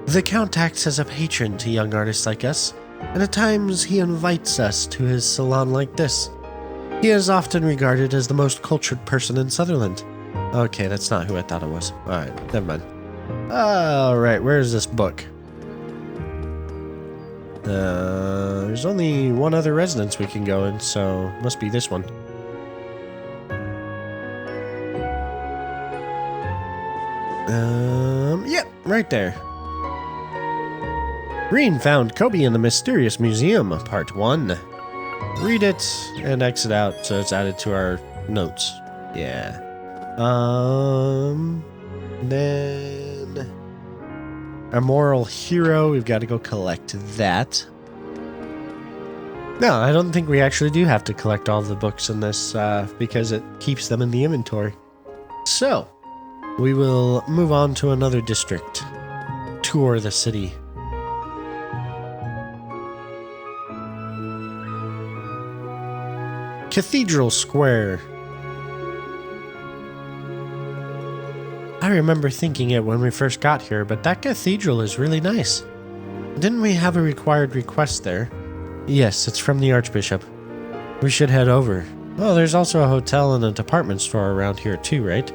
The Count acts as a patron to young artists like us, and at times he invites us to his salon like this. He is often regarded as the most cultured person in Sutherland. Okay, that's not who I thought it was. Alright, never mind. Alright, where is this book? There's only one other residence we can go in, so must be this one. Yep, right there. Green found Kobe in the Mysterious Museum, Part 1. Read it and exit out so it's added to our notes. Yeah. Then... Our moral hero, we've got to go collect that. No, I don't think we actually do have to collect all the books in this because it keeps them in the inventory. So, we will move on to another district. Tour the city. Cathedral Square. I remember thinking it when we first got here, but that cathedral is really nice. Didn't we have a required request there? Yes, it's from the Archbishop. We should head over. Oh, there's also a hotel and a department store around here too, right?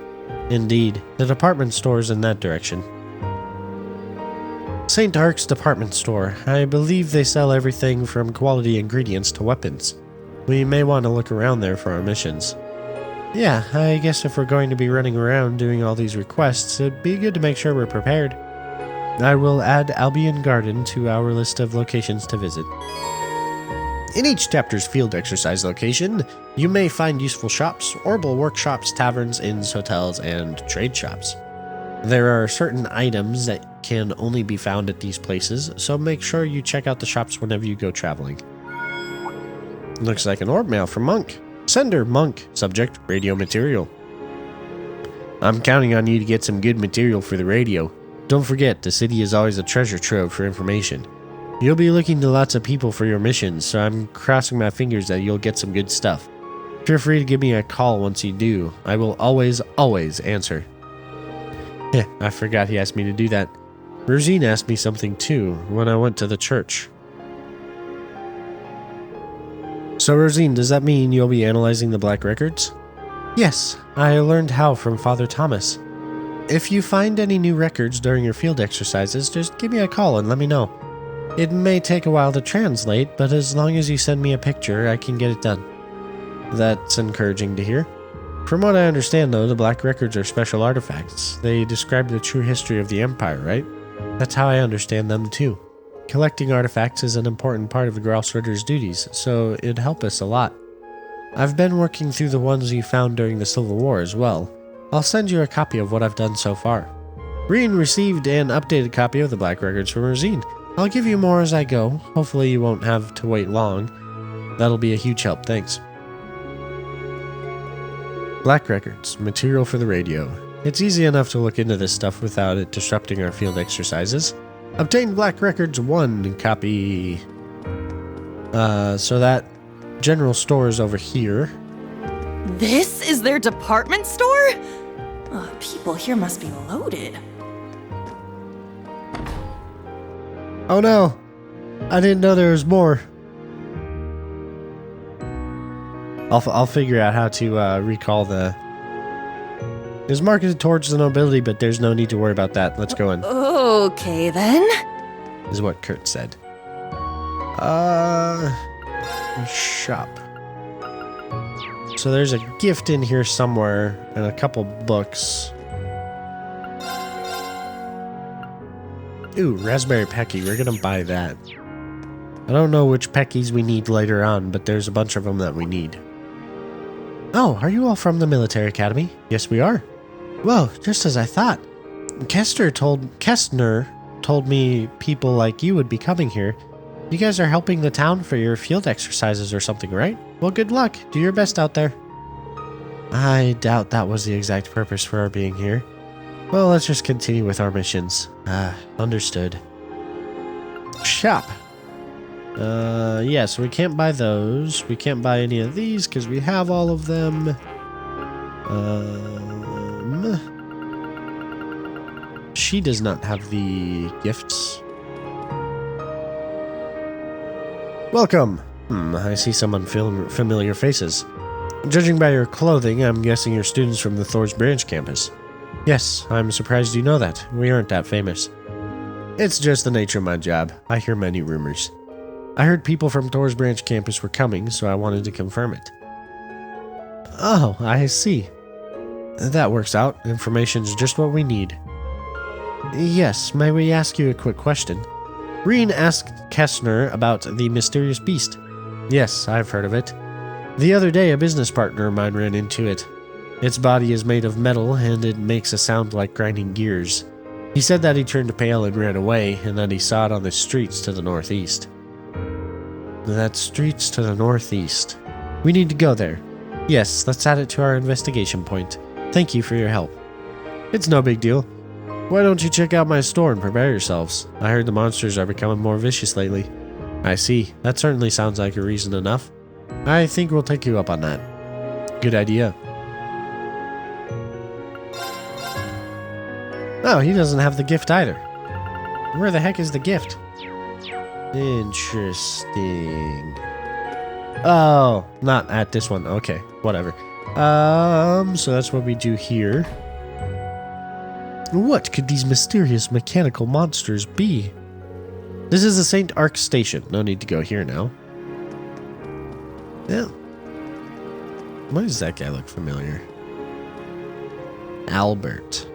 Indeed, the department store's in that direction. Saint-Ark's department store. I believe they sell everything from quality ingredients to weapons. We may want to look around there for our missions. Yeah, I guess if we're going to be running around doing all these requests, it'd be good to make sure we're prepared. I will add Albion Garden to our list of locations to visit. In each chapter's field exercise location, you may find useful shops, orbital workshops, taverns, inns, hotels, and trade shops. There are certain items that can only be found at these places, so make sure you check out the shops whenever you go traveling. Looks like an orb mail from Monk. Sender, Monk. Subject, radio material. I'm counting on you to get some good material for the radio. Don't forget, the city is always a treasure trove for information. You'll be looking to lots of people for your missions, so I'm crossing my fingers that you'll get some good stuff. Feel free to give me a call once you do. I will always answer. Heh, I forgot he asked me to do that. Rosine asked me something too, when I went to the church. So Rosine, does that mean you'll be analyzing the Black Records? Yes, I learned how from Father Thomas. If you find any new records during your field exercises, just give me a call and let me know. It may take a while to translate, but as long as you send me a picture, I can get it done. That's encouraging to hear. From what I understand though, the Black Records are special artifacts. They describe the true history of the Empire, right? That's how I understand them too. Collecting artifacts is an important part of the Gralsritter's duties, so it'd help us a lot. I've been working through the ones you found during the Civil War as well. I'll send you a copy of what I've done so far. Reen received an updated copy of the Black Records from Rosine. I'll give you more as I go. Hopefully you won't have to wait long. That'll be a huge help, thanks. Black Records, material for the radio. It's easy enough to look into this stuff without it disrupting our field exercises. Obtain Black Records 1 copy. So that general store is over here. This is their department store? People here must be loaded. Oh no! I didn't know there was more. I'll figure out how to recall the... It's marketed towards the nobility, but there's no need to worry about that. Let's go in. Okay, then. Is what Kurt said. Shop. So there's a gift in here somewhere, and a couple books. Ooh, Raspberry Pecky. We're gonna buy that. I don't know which Peckies we need later on, but there's a bunch of them that we need. Oh, are you all from the military academy? Yes, we are. Well, just as I thought. Kestner told me people like you would be coming here. You guys are helping the town for your field exercises or something, right? Well, good luck. Do your best out there. I doubt that was the exact purpose for our being here. Well, let's just continue with our missions. Understood. Shop. Yeah, so we can't buy those. We can't buy any of these because we have all of them. She does not have the gifts. Welcome. I see some unfamiliar faces. Judging by your clothing, I'm guessing you're students from the Thor's Branch campus. Yes, I'm surprised you know that. We aren't that famous. It's just the nature of my job. I hear many rumors. I heard people from Thor's Branch campus were coming, so I wanted to confirm it. Oh, I see. That works out. Information's just what we need. Yes, may we ask you a quick question? Reen asked Kestner about the mysterious beast. Yes, I've heard of it. The other day, a business partner of mine ran into it. Its body is made of metal, and it makes a sound like grinding gears. He said that he turned pale and ran away, and that he saw it on the streets to the northeast. That's streets to the northeast. We need to go there. Yes, let's add it to our investigation point. Thank you for your help. It's no big deal. Why don't you check out my store and prepare yourselves? I heard the monsters are becoming more vicious lately. I see. That certainly sounds like a reason enough. I think we'll take you up on that. Good idea. Oh, he doesn't have the gift either. Where the heck is the gift? Interesting. Oh, not at this one. Okay, whatever. So that's what we do here. What could these mysterious mechanical monsters be? This is the Saint-Arkh station. No need to go here now. Yeah. Why does that guy look familiar? Albert.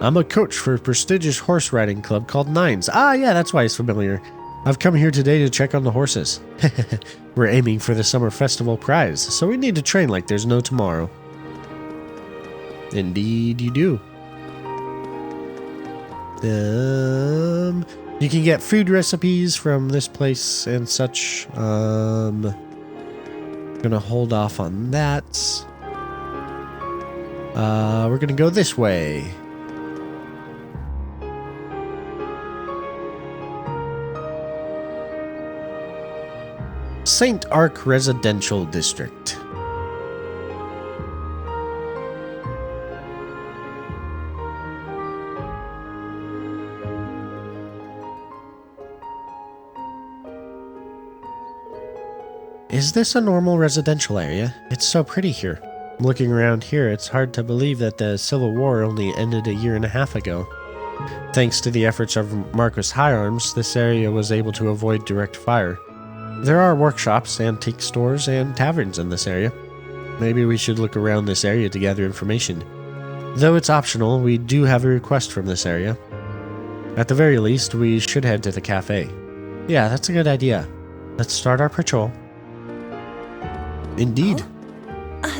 I'm a coach for a prestigious horse riding club called Nines. Ah, yeah, that's why he's familiar. I've come here today to check on the horses. We're aiming for the summer festival prize, so we need to train like there's no tomorrow. Indeed you do. You can get food recipes from this place and such. Gonna hold off on that. We're gonna go this way. Saint-Arkh Residential District. Is this a normal residential area? It's so pretty here. Looking around here, it's hard to believe that the Civil War only ended a year and a half ago. Thanks to the efforts of Marquis Higharms, this area was able to avoid direct fire. There are workshops, antique stores, and taverns in this area. Maybe we should look around this area to gather information. Though it's optional, we do have a request from this area. At the very least, we should head to the cafe. Yeah, that's a good idea. Let's start our patrol. Indeed.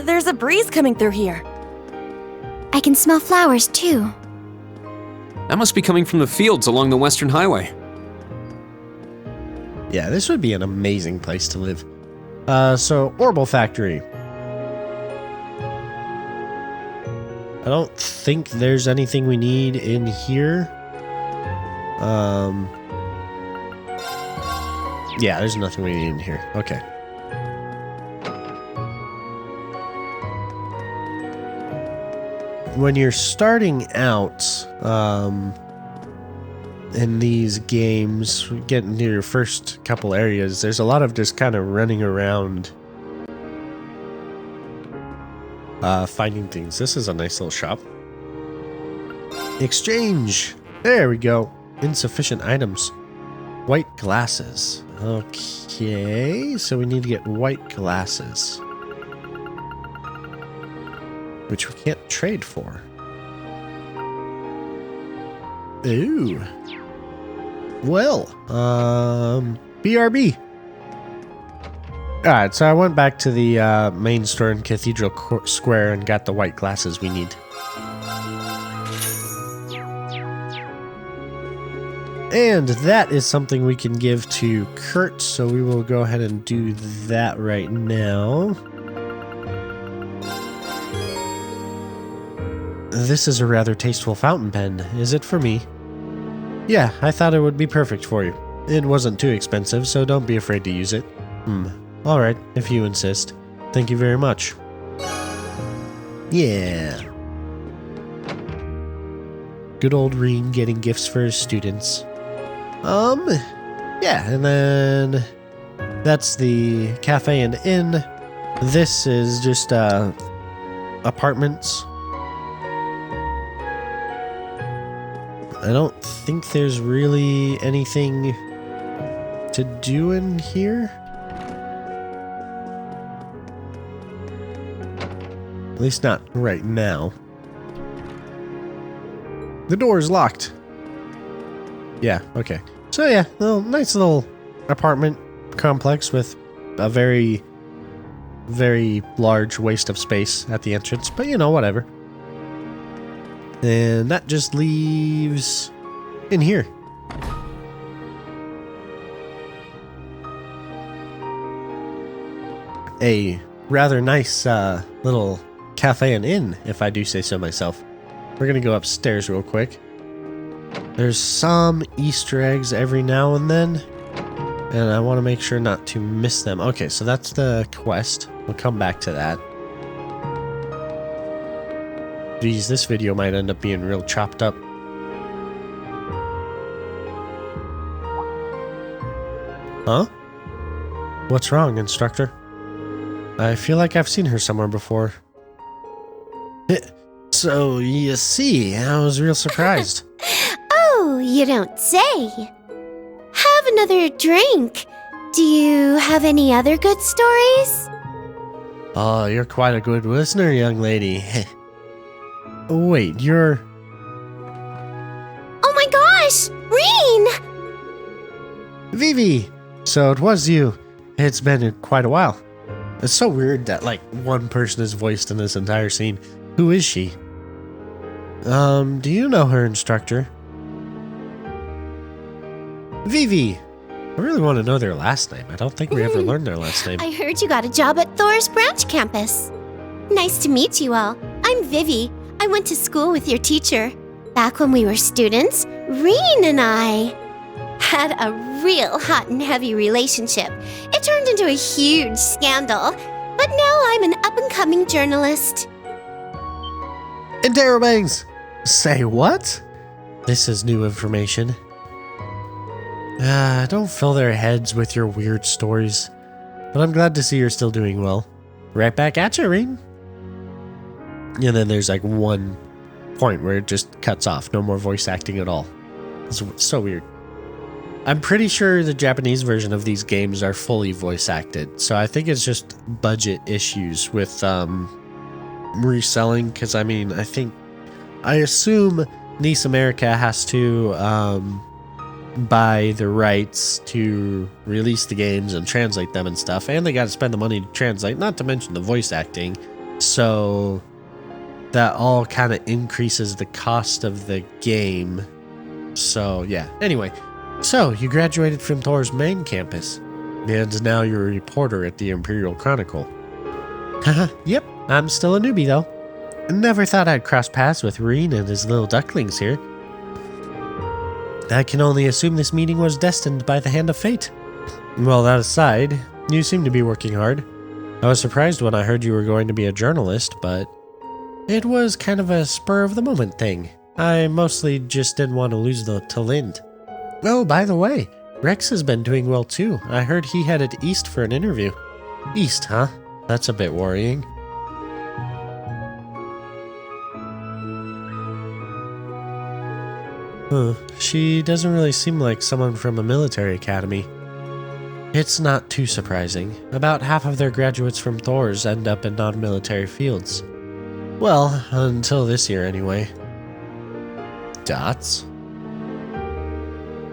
There's a breeze coming through here. I can smell flowers too. That must be coming from the fields along the Western Highway. Yeah, this would be an amazing place to live. So, Orbital Factory. I don't think there's anything we need in here. Yeah, there's nothing we need in here. Okay. When you're starting out, in these games, getting into your first couple areas, there's a lot of just kind of running around, finding things. This is a nice little shop. Exchange. There we go. Insufficient items. White glasses. Okay, so we need to get white glasses, which we can't trade for. Ooh. Well, BRB. Alright, so I went back to the main store in Cathedral Square and got the white glasses we need. And that is something we can give to Kurt, so we will go ahead and do that right now. This is a rather tasteful fountain pen. Is it for me? Yeah, I thought it would be perfect for you. It wasn't too expensive, so don't be afraid to use it. Alright, if you insist. Thank you very much. Yeah. Good old Reen getting gifts for his students. Yeah, and then that's the cafe and inn. This is just, apartments. I don't think there's really anything to do in here. At least not right now. The door is locked. Yeah, okay. So yeah, nice little apartment complex with a very, very large waste of space at the entrance. But you know, whatever. And that just leaves in here. A rather nice little cafe and inn, if I do say so myself. We're gonna go upstairs real quick. There's some Easter eggs every now and then, and I want to make sure not to miss them. Okay, so that's the quest. We'll come back to that. Geez, this video might end up being real chopped up. Huh? What's wrong, instructor? I feel like I've seen her somewhere before. So, you see, I was real surprised. Oh, you don't say. Have another drink. Do you have any other good stories? Oh, you're quite a good listener, young lady. Wait, you're... Oh my gosh! Reen! Vivi! So it was you. It's been quite a while. It's so weird that, like, one person is voiced in this entire scene. Who is she? Do you know her, instructor? Vivi! I really want to know their last name. I don't think we ever learned their last name. I heard you got a job at Thor's branch campus. Nice to meet you all. I'm Vivi. I went to school with your teacher. Back when we were students, Reen and I had a real hot and heavy relationship. It turned into a huge scandal, but now I'm an up-and-coming journalist. Interrobangs! Say what? This is new information. Don't fill their heads with your weird stories. But I'm glad to see you're still doing well. Right back at you, Reen. And then there's like one point where it just cuts off. No more voice acting at all. It's so weird. I'm pretty sure the Japanese version of these games are fully voice acted. So I think it's just budget issues with reselling. Because I mean, I assume Niece America has to buy the rights to release the games and translate them and stuff, and they got to spend the money to translate, not to mention the voice acting. So that all kind of increases the cost of the game. So yeah, anyway, so you graduated from Thor's main campus, and now you're a reporter at the Imperial Chronicle. Haha, yep, I'm still a newbie though. Never thought I'd cross paths with Reen and his little ducklings here. I can only assume this meeting was destined by the hand of fate. Well, that aside, you seem to be working hard. I was surprised when I heard you were going to be a journalist, but it was kind of a spur-of-the-moment thing. I mostly just didn't want to lose to Lind. Oh, by the way, Rex has been doing well too. I heard he headed east for an interview. East, huh? That's a bit worrying. She doesn't really seem like someone from a military academy. It's not too surprising. About half of their graduates from Thor's end up in non-military fields. Well, until this year anyway. Dots?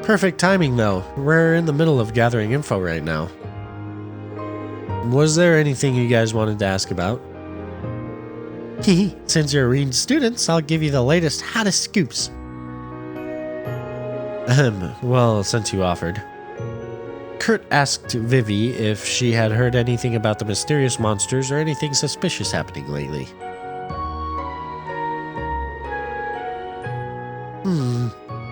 Perfect timing though. We're in the middle of gathering info right now. Was there anything you guys wanted to ask about? Hehe, since you're Reen students, I'll give you the latest, hottest scoops. Well, since you offered. Kurt asked Vivi if she had heard anything about the mysterious monsters or anything suspicious happening lately.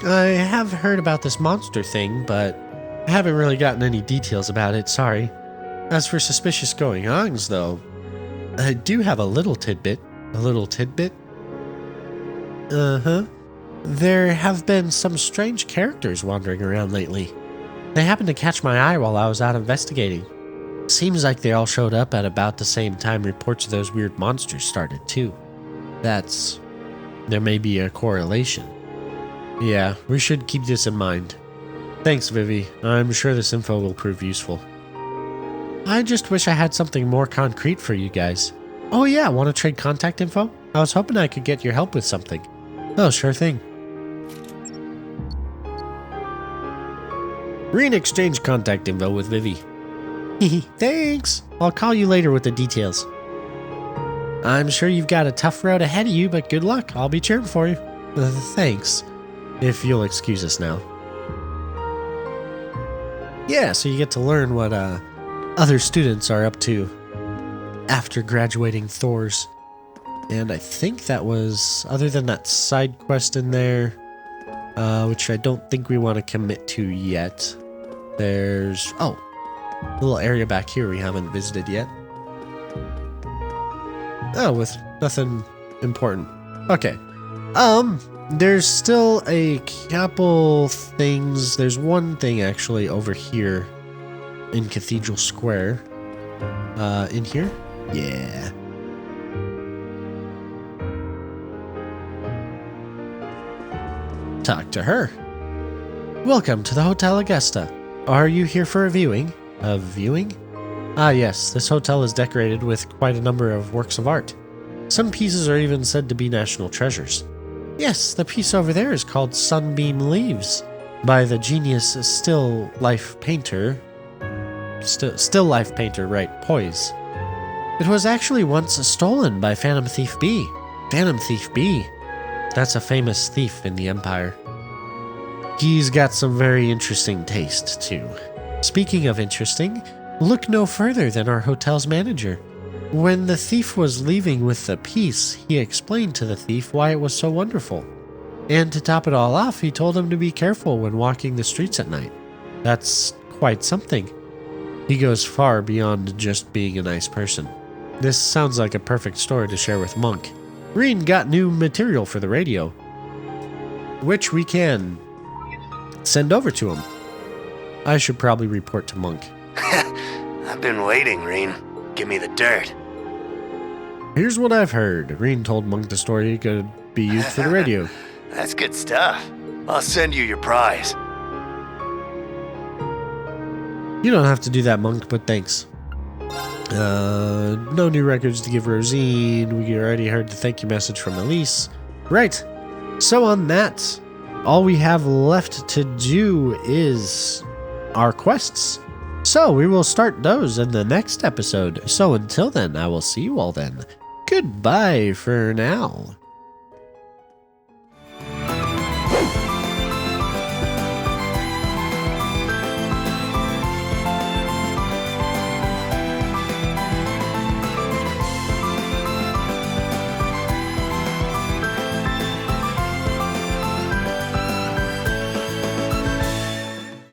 I have heard about this monster thing, but I haven't really gotten any details about it, sorry. As for suspicious going-ons, though, I do have a little tidbit. A little tidbit? Uh-huh. There have been some strange characters wandering around lately. They happened to catch my eye while I was out investigating. Seems like they all showed up at about the same time reports of those weird monsters started, too. There may be a correlation. Yeah, we should keep this in mind. Thanks, Vivi. I'm sure this info will prove useful. I just wish I had something more concrete for you guys. Oh yeah, want to trade contact info? I was hoping I could get your help with something. Oh, sure thing. Reen exchanged contact info with Vivi. Thanks. I'll call you later with the details. I'm sure you've got a tough road ahead of you, but good luck. I'll be cheering for you. Thanks. If you'll excuse us now. Yeah, so you get to learn what other students are up to after graduating Thor's. And I think that was, other than that side quest in there, which I don't think we want to commit to yet. There's, a little area back here we haven't visited yet. Oh, with nothing important. Okay. There's still a couple things. There's one thing actually over here in Cathedral Square. In here? Yeah. Talk to her. Welcome to the Hotel Augusta. Are you here for a viewing? A viewing? Ah yes, this hotel is decorated with quite a number of works of art. Some pieces are even said to be national treasures. Yes, the piece over there is called Sunbeam Leaves, by the genius still life painter, right, Poise. It was actually once stolen by Phantom Thief B. Phantom Thief B. That's a famous thief in the Empire. He's got some very interesting taste, too. Speaking of interesting, look no further than our hotel's manager. When the thief was leaving with the piece, he explained to the thief why it was so wonderful. And to top it all off, he told him to be careful when walking the streets at night. That's quite something. He goes far beyond just being a nice person. This sounds like a perfect story to share with Monk. Reen got new material for the radio, which we can send over to him. I should probably report to Monk. I've been waiting, Reen. Give me the dirt. Here's what I've heard. Reen told Monk the story could be used for the radio. That's good stuff. I'll send you your prize. You don't have to do that, Monk, but thanks. No new records to give Rosine. We already heard the thank you message from Elise. Right. So on that, all we have left to do is our quests. So we will start those in the next episode. So until then, I will see you all then. Goodbye for now.